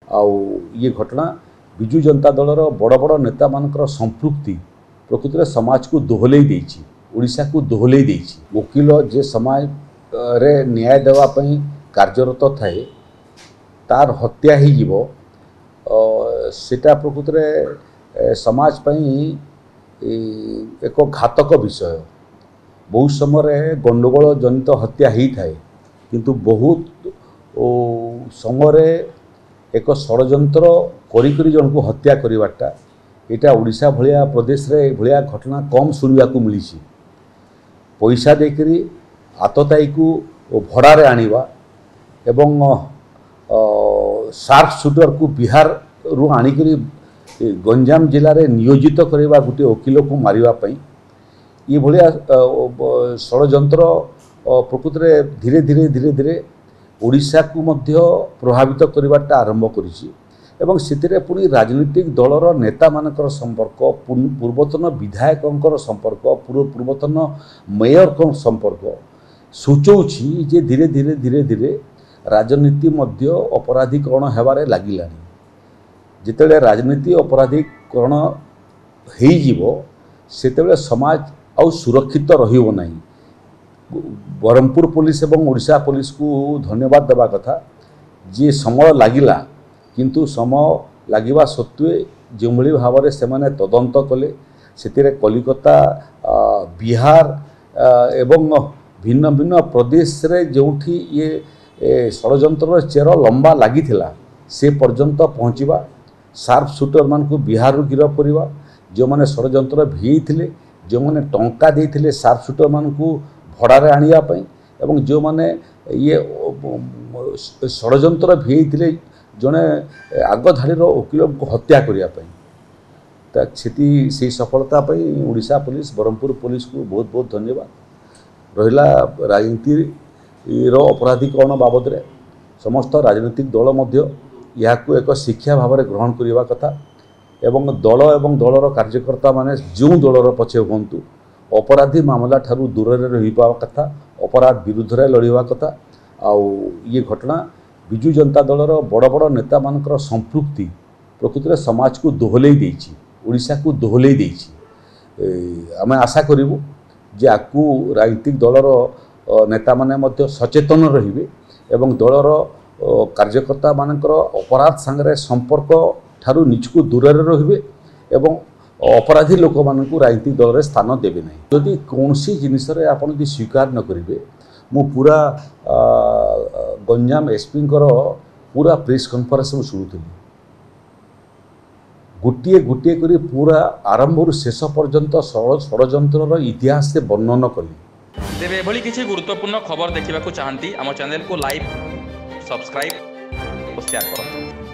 आउ ये घटना विजु जनता दलर बड़ बड़ नेता मानकर संपृक्ति प्रकृत में समाज को दोहलई देछि, ओडिशा को दोहलई देछि। वकील जे समाज रे न्याय देवाई कार्यरत थाए तार हत्या ही जीवो सेटा प्रकृत में समाज पई एक घातक विषय। बहुत समय गंडगोल जनित हत्या ही थाए किंतु बहुत समय एक षड्यंत्र करी जन को हत्या करवाटा यहाँ ओडिशा भलिया प्रदेश रे भलिया घटना कम शुणा को मिली। पैसा देकरी आतताई को भड़ारे आनिबा एवं शार्प शूटर को बिहार रु आनिकरी गंजाम जिले में नियोजित करवा गोटे वकील को मारिबा ये भलिया षड्यंत्र प्रकृत में धीरे धीरे धीरे धीरे ओडिशा को मध्य प्रभावित करवाटा आरंभ करिछि एवं सेतिरे पुणी राजनीतिक दलर नेता मानकर संपर्क पूर्वतन विधायकों संपर्क पूर्वतन मेयर को संपर्क सूचौछि जे धीरे धीरे धीरे धीरे राजनीति मध्य अपराधीकरण हेबारे लागिलानी। जितेबाला राजनीति अपराधीकरण हेई जीवो सेतेबाला समाज आउ सुरक्षित रहिबो नाही। ब्रह्मपुर पुलिस एवं ओडिशा पुलिस को धन्यवाद देवा कथा जे समय लागिला किंतु समय लागिबा सत्वे जो भाव में से तदंत कले से कलिकता बिहार एवं भिन्न भिन्न प्रदेश रे जोठी ये षड्यंत्र चेर लंबा लगी से पर्यंत पहुँचवा शार्प शूटर मान को बिहार गिरफ करवा जो मैंने षड्यंत्र भिईथिले जो मैंने टंका देइथिले शार्प शूटर मान को भड़ारे आनिया पई एवं जो मैंने ये षड्यंत्र भिईथिले जड़े आग धाड़ीर वकील को हत्या करने से सफलता ओडिशा पुलिस ब्रह्मपुर पुलिस को बहुत बहुत धन्यवाद। रहिला राजनीति अपराधीकरण बाबद रे समस्त राजनीतिक दल मध्य या एक शिक्षा भाव में ग्रहण करने कथा एवं दल एवं दलर कार्यकर्ता माने जो दलर पछे हुंतु अपराधी मामला ठारू दूर रहिबा कथा अपराध विरुद्ध रे लड़िबा कथा। आउ ये घटना विजु जनता दलर बड़ बड़ नेता मानकर संपृक्ति प्रकृत में समाज को दोहलई देछि, ओडिशा को दोहलई देछि। आमे आशा करिबु जे आकु राजनीतिक दलर नेता माने मध्य सचेतन रहिबे एवं दलर कार्यकर्ता मानकर अपराध संगे संपर्क ठारू निज को दूर रहिबे एवं अपराधी लोक मानकु राजनीतिक दल रे स्थान देबे नहीं। जदि कोनसी जिनिस रे आपण यदि स्वीकार न करिवे मु पूरा गंजाम एसपी पूरा प्रेस कॉन्फ्रेंस में शुणुली गोटे गोटे करी पूरा आरंभ शेष पर्यंत षड्यंत्र इतिहास से वर्णन कली। तेरे एभली किसी गुरुत्वपूर्ण खबर देखा चाहती आम चैनल को लाइक सब्सक्राइब और शेयर करें।